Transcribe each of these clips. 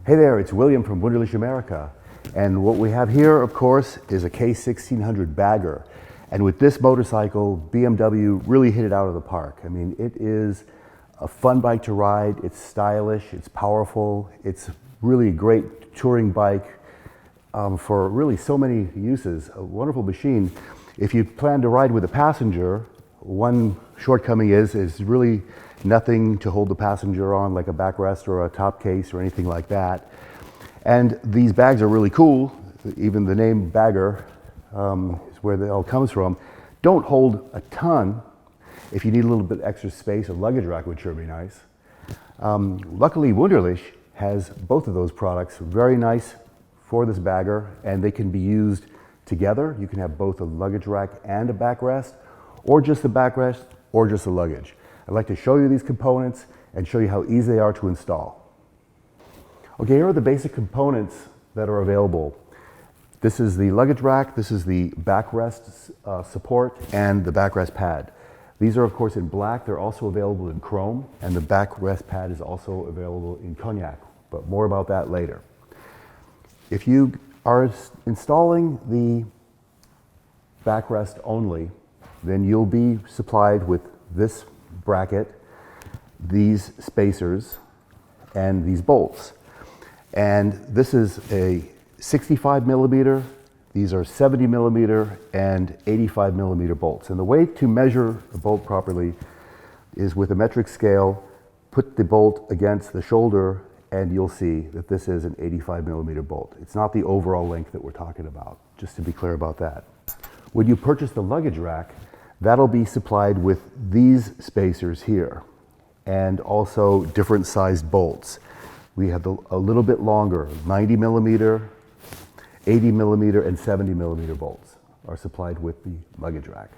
Hey there, it's William from Wunderlich, America. And what we have here, of course, is a K1600 Bagger. And with this motorcycle, BMW really hit it out of the park. I mean, it is a fun bike to ride. It's stylish, it's powerful. It's really a great touring bike for really so many uses. A wonderful machine. If you plan to ride with a passenger, one shortcoming is really nothing to hold the passenger on, like a backrest or a top case or anything like that. And these bags are really cool. Even the name Bagger is where it all comes from. Don't hold a ton. If you need a little bit extra space, a luggage rack would sure be nice. Luckily, Wunderlich has both of those products. Very nice for this bagger, and they can be used together. You can have both a luggage rack and a backrest, or just the backrest, or just the luggage. I'd like to show you these components and show you how easy they are to install. Okay, here are the basic components that are available. This is the luggage rack, this is the backrest support, and the backrest pad. These are of course in black. They're also available in chrome, and the backrest pad is also available in Cognac, but more about that later. If you are installing the backrest only, then you'll be supplied with this bracket, these spacers, and these bolts. And this is a 65 millimeter, these are 70 millimeter and 85 millimeter bolts. And the way to measure a bolt properly is with a metric scale. Put the bolt against the shoulder and you'll see that this is an 85 millimeter bolt. It's not the overall length that we're talking about, just to be clear about that. When you purchase the luggage rack, that'll be supplied with these spacers here, and also different sized bolts. We have a little bit longer, 90 millimeter, 80 millimeter, and 70 millimeter bolts are supplied with the luggage rack.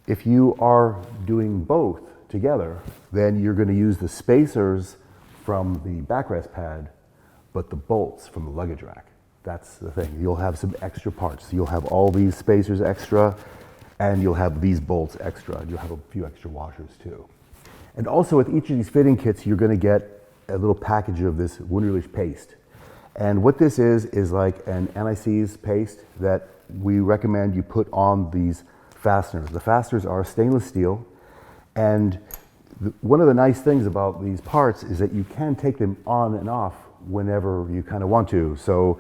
If you are doing both together, then you're going to use the spacers from the backrest pad, but the bolts from the luggage rack. That's the thing. You'll have some extra parts. You'll have all these spacers extra, and you'll have these bolts extra. You'll have a few extra washers too. And also with each of these fitting kits, you're going to get a little package of this Wunderlich paste. And what this is like an anti-seize paste that we recommend you put on these fasteners. The fasteners are stainless steel, and one of the nice things about these parts is that you can take them on and off whenever you kind of want to. So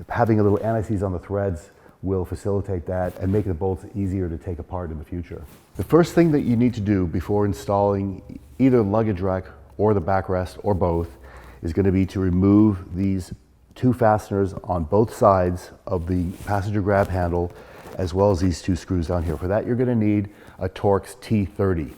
having a little anti-seize on the threads will facilitate that and make the bolts easier to take apart in the future. The first thing that you need to do before installing either the luggage rack or the backrest or both is going to be to remove these two fasteners on both sides of the passenger grab handle, as well as these two screws down here. For that, you're going to need a Torx T30.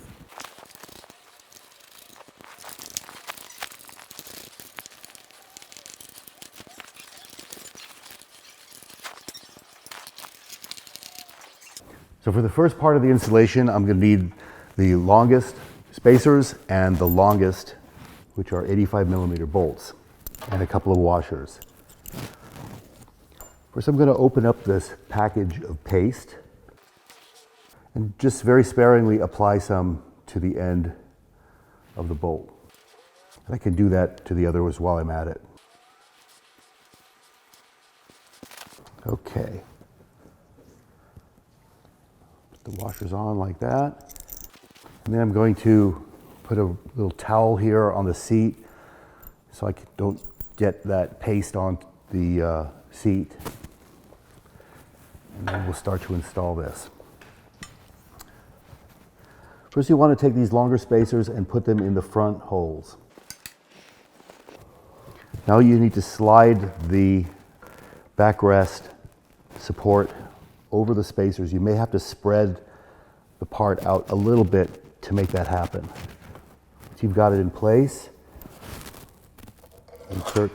So for the first part of the installation, I'm going to need the longest spacers and the longest, which are 85 millimeter bolts, and a couple of washers. First, I'm going to open up this package of paste and just very sparingly apply some to the end of the bolt. And I can do that to the other as while I'm at it. Okay. The washers on like that, and then I'm going to put a little towel here on the seat so I don't get that paste on the seat, and then we'll start to install this. First, you want to take these longer spacers and put them in the front holes. Now you need to slide the backrest support over the spacers. You may have to spread the part out a little bit to make that happen. Once you've got it in place, insert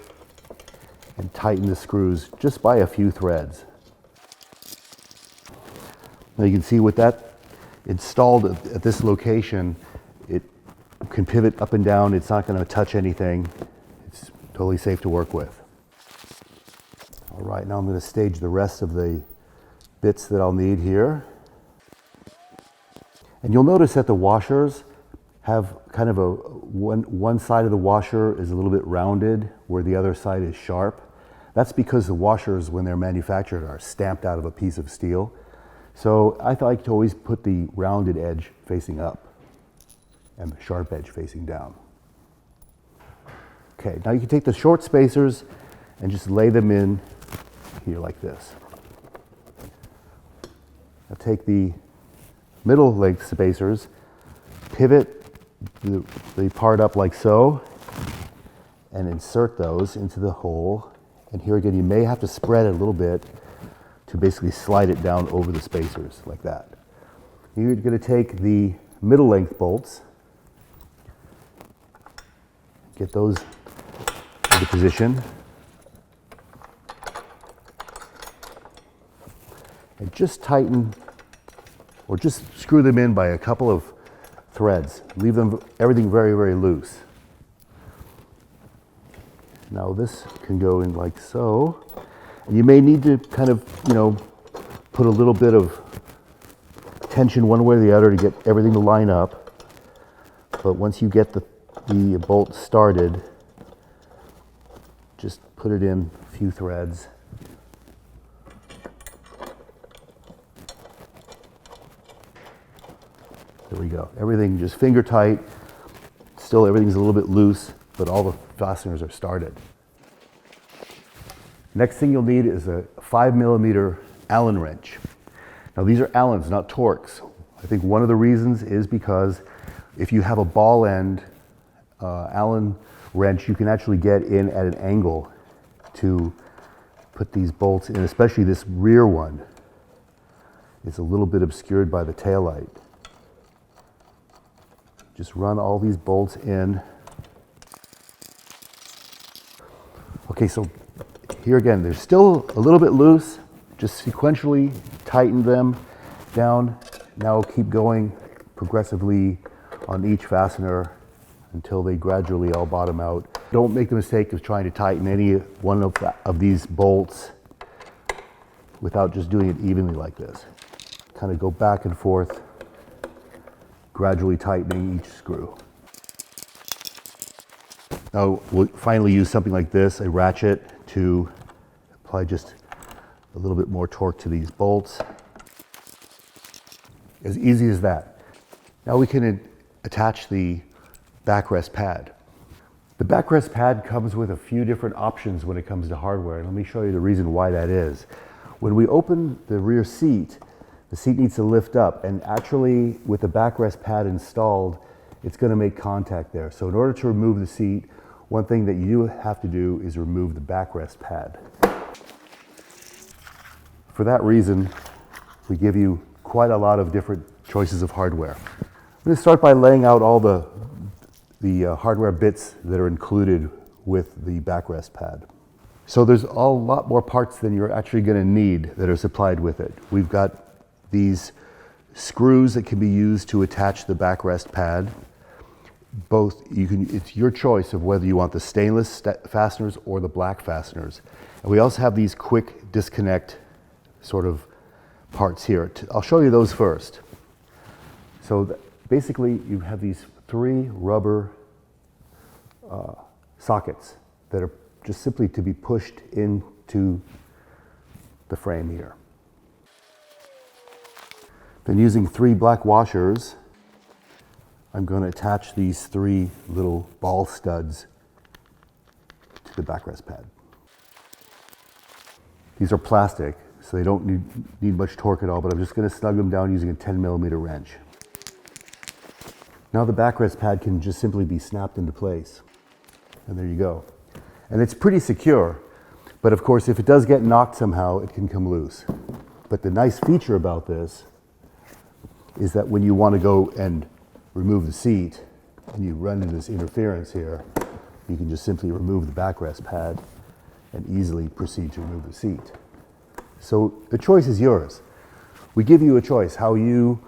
and tighten the screws just by a few threads. Now you can see with that installed at this location, it can pivot up and down. It's not going to touch anything. It's totally safe to work with. All right, now I'm going to stage the rest of the bits that I'll need here. And you'll notice that the washers have kind of one side of the washer is a little bit rounded where the other side is sharp. That's because the washers, when they're manufactured, are stamped out of a piece of steel. So I like to always put the rounded edge facing up and the sharp edge facing down. Okay, now you can take the short spacers and just lay them in here like this. Now take the middle length spacers, pivot the part up like so, and insert those into the hole. And here again, you may have to spread it a little bit to basically slide it down over the spacers like that. You're going to take the middle length bolts, get those into position, and just tighten or just screw them in by a couple of threads. Leave everything very, very loose. Now this can go in like so. And you may need to kind of, put a little bit of tension one way or the other to get everything to line up. But once you get the bolt started, just put it in a few threads. There we go. Everything just finger tight. Still everything's a little bit loose, but all the fasteners are started. Next thing you'll need is a 5mm Allen wrench. Now these are Allens, not Torx. I think one of the reasons is because if you have a ball end Allen wrench, you can actually get in at an angle to put these bolts in, especially this rear one. It's a little bit obscured by the taillight. Just run all these bolts in. Okay, so here again, they're still a little bit loose. Just sequentially tighten them down. Now keep going progressively on each fastener until they gradually all bottom out. Don't make the mistake of trying to tighten any one of these bolts without just doing it evenly like this. Kind of go back and forth, gradually tightening each screw. Now we'll finally use something like this, a ratchet, to apply just a little bit more torque to these bolts. As easy as that. Now we can attach the backrest pad. The backrest pad comes with a few different options when it comes to hardware, and let me show you the reason why that is. When we open the rear seat, the seat needs to lift up, and actually with the backrest pad installed, it's going to make contact there. So in order to remove the seat, one thing that you have to do is remove the backrest pad. For that reason, we give you quite a lot of different choices of hardware. I'm going to start by laying out all the hardware bits that are included with the backrest pad. So there's a lot more parts than you're actually going to need that are supplied with it. We've got these screws that can be used to attach the backrest pad. It's your choice of whether you want the stainless fasteners or the black fasteners. And we also have these quick disconnect sort of parts here. I'll show you those first. So basically you have these 3 rubber sockets that are just simply to be pushed into the frame here. Then using 3 black washers, I'm going to attach these 3 little ball studs to the backrest pad. These are plastic, so they don't need much torque at all, but I'm just going to snug them down using a 10mm wrench. Now the backrest pad can just simply be snapped into place. And there you go. And it's pretty secure, but of course if it does get knocked somehow, it can come loose. But the nice feature about this is that when you want to go and remove the seat and you run into this interference here, you can just simply remove the backrest pad and easily proceed to remove the seat. So the choice is yours. We give you a choice how your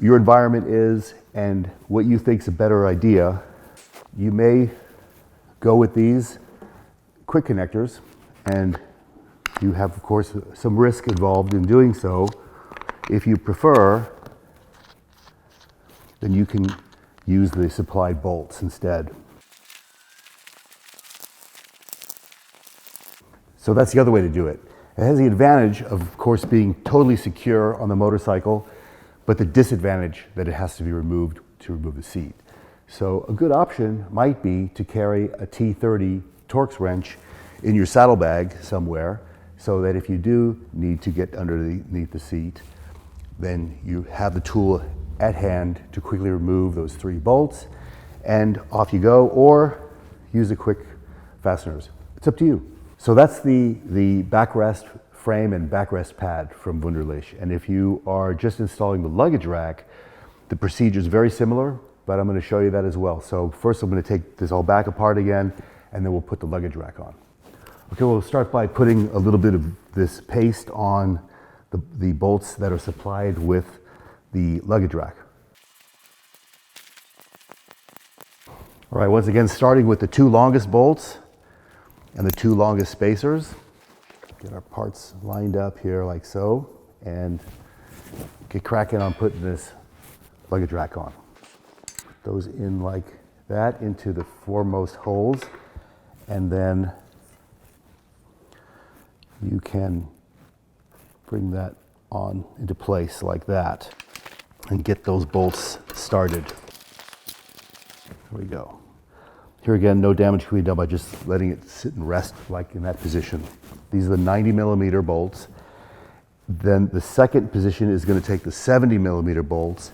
environment is and what you think is a better idea. You may go with these quick connectors, and you have of course some risk involved in doing so. If you prefer, then you can use the supplied bolts instead. So that's the other way to do it. It has the advantage of course, being totally secure on the motorcycle, but the disadvantage that it has to be removed to remove the seat. So a good option might be to carry a T30 Torx wrench in your saddlebag somewhere, so that if you do need to get underneath the seat, then you have the tool at hand to quickly remove those 3 bolts, and off you go, or use the quick fasteners. It's up to you. So that's the backrest frame and backrest pad from Wunderlich. And if you are just installing the luggage rack, the procedure is very similar, but I'm going to show you that as well. So first I'm going to take this all back apart again, and then we'll put the luggage rack on. Okay, we'll start by putting a little bit of this paste on the bolts that are supplied with the luggage rack. All right, once again, starting with the 2 longest bolts and the 2 longest spacers. Get our parts lined up here like so, and get cracking on putting this luggage rack on. Put those in like that into the foremost holes, and then you can bring that on into place like that and get those bolts started. There we go. Here again, no damage can be done by just letting it sit and rest like in that position. These are the 90mm bolts. Then the second position is going to take the 70mm bolts,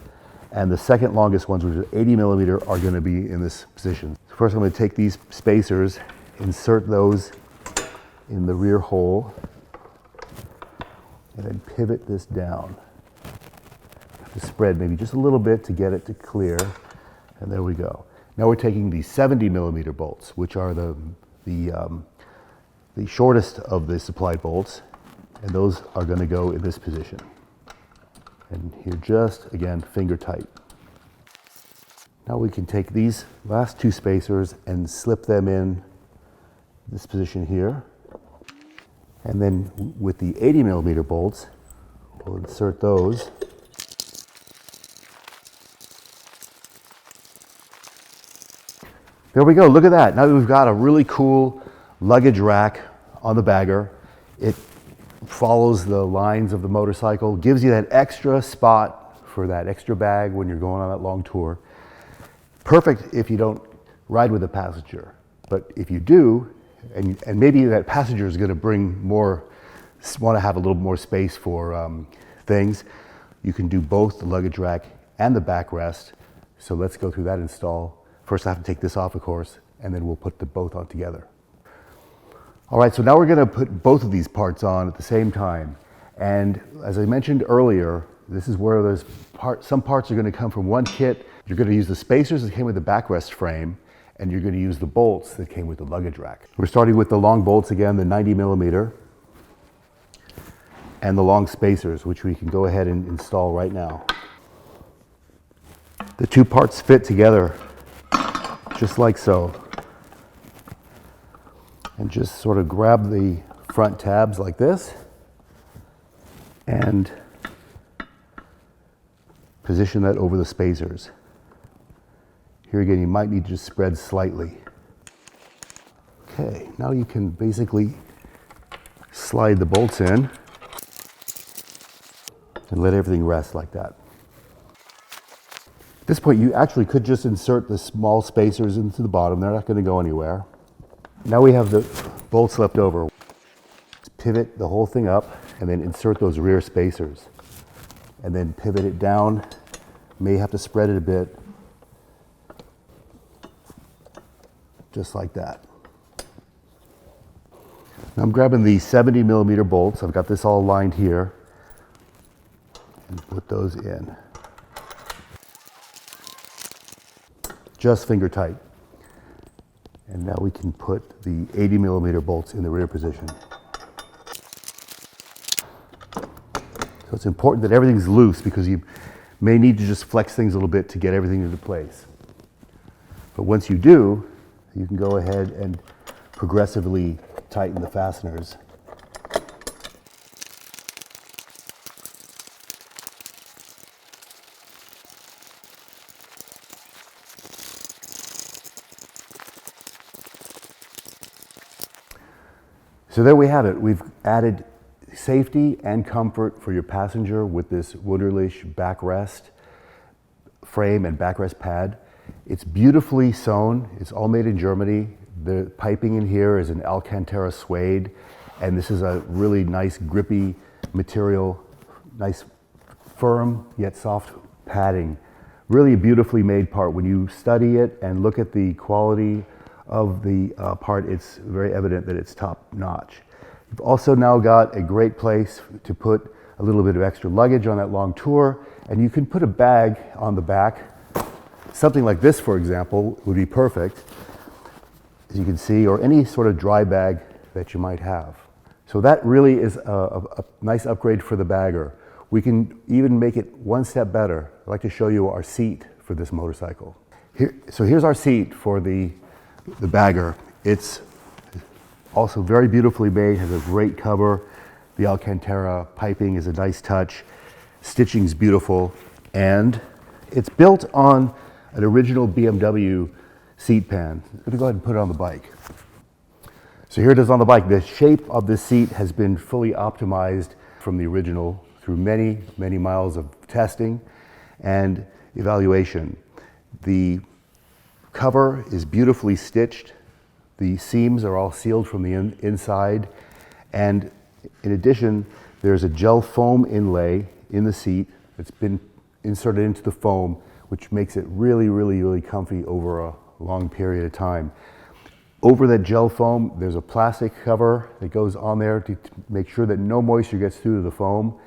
and the second longest ones, which are 80mm, are going to be in this position. First I'm going to take these spacers, insert those in the rear hole, and then pivot this down. Have to spread maybe just a little bit to get it to clear, and there we go. Now we're taking the 70mm bolts, which are the shortest of the supplied bolts, and those are going to go in this position. And here just, again, finger tight. Now we can take these last 2 spacers and slip them in this position here. And then with the 80mm bolts, we'll insert those. There we go, look at that. Now we've got a really cool luggage rack on the Bagger. It follows the lines of the motorcycle, gives you that extra spot for that extra bag when you're going on that long tour. Perfect if you don't ride with a passenger, but if you do, and maybe that passenger is going to bring more, want to have a little more space for things, you can do both the luggage rack and the backrest. So let's go through that install. First I have to take this off, of course, and then we'll put the both on together. All right, so now we're going to put both of these parts on at the same time. And as I mentioned earlier, this is where there's some parts are going to come from one kit. You're going to use the spacers that came with the backrest frame, and you're going to use the bolts that came with the luggage rack. We're starting with the long bolts again, the 90mm, and the long spacers, which we can go ahead and install right now. The 2 parts fit together just like so. And just sort of grab the front tabs like this and position that over the spacers. Here again, you might need to just spread slightly. Okay, now you can basically slide the bolts in and let everything rest like that. At this point, you actually could just insert the small spacers into the bottom. They're not going to go anywhere. Now we have the bolts left over. Just pivot the whole thing up and then insert those rear spacers. And then pivot it down. May have to spread it a bit. Just like that. Now I'm grabbing the 70mm bolts. I've got this all lined here. And put those in. Just finger tight. And now we can put the 80mm bolts in the rear position. So it's important that everything's loose because you may need to just flex things a little bit to get everything into place. But once you do, you can go ahead and progressively tighten the fasteners. So there we have it. We've added safety and comfort for your passenger with this Wunderlich backrest frame and backrest pad. It's beautifully sewn. It's all made in Germany. The piping in here is an Alcantara suede, and this is a really nice grippy material, nice firm yet soft padding. Really a beautifully made part. When you study it and look at the quality of the part, it's very evident that it's top notch. You've also now got a great place to put a little bit of extra luggage on that long tour, and you can put a bag on the back. Something like this, for example, would be perfect, as you can see, or any sort of dry bag that you might have. So that really is a nice upgrade for the bagger. We can even make it one step better. I'd like to show you our seat for this motorcycle. So here's our seat for the bagger. It's also very beautifully made, has a great cover. The Alcantara piping is a nice touch. Stitching's beautiful, and it's built on an original BMW seat pan. I'm going to go ahead and put it on the bike. So here it is on the bike. The shape of the seat has been fully optimized from the original through many, many miles of testing and evaluation. The cover is beautifully stitched. The seams are all sealed from the inside. And in addition, there's a gel foam inlay in the seat that's been inserted into the foam, which makes it really, really, really comfy over a long period of time. Over that gel foam, there's a plastic cover that goes on there to make sure that no moisture gets through to the foam,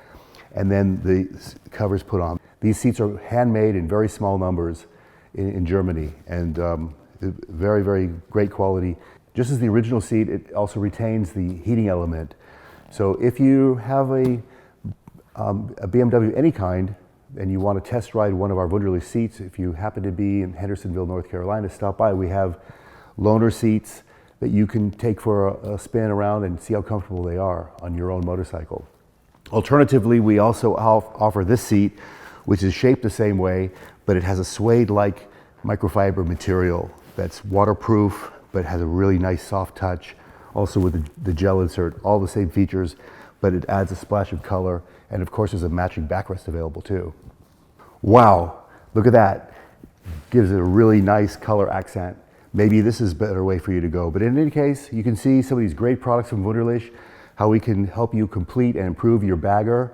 and then the cover's put on. These seats are handmade in very small numbers in Germany, and very, very great quality. Just as the original seat, it also retains the heating element. So if you have a BMW any kind, and you want to test ride one of our Wunderlich seats, if you happen to be in Hendersonville, North Carolina, stop by. We have loaner seats that you can take for a spin around and see how comfortable they are on your own motorcycle. Alternatively, we also offer this seat, which is shaped the same way, but it has a suede-like microfiber material that's waterproof, but has a really nice soft touch. Also with the gel insert, all the same features, but it adds a splash of color. And of course, there's a matching backrest available too. Wow, look at that. Gives it a really nice color accent. Maybe this is a better way for you to go. But in any case, you can see some of these great products from Wunderlich, how we can help you complete and improve your bagger,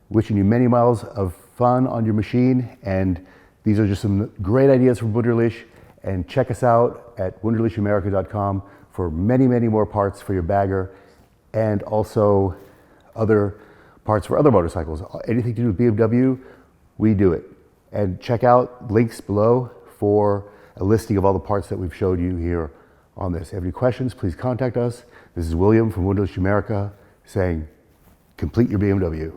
wishing you many miles of fun on your machine. And these are just some great ideas from Wunderlich. And check us out at wunderlichamerica.com for many, many more parts for your bagger, and also other parts for other motorcycles. Anything to do with BMW, we do it. And check out links below for a listing of all the parts that we've showed you here on this. If you have any questions, please contact us. This is William from Wunderlich America saying, complete your BMW.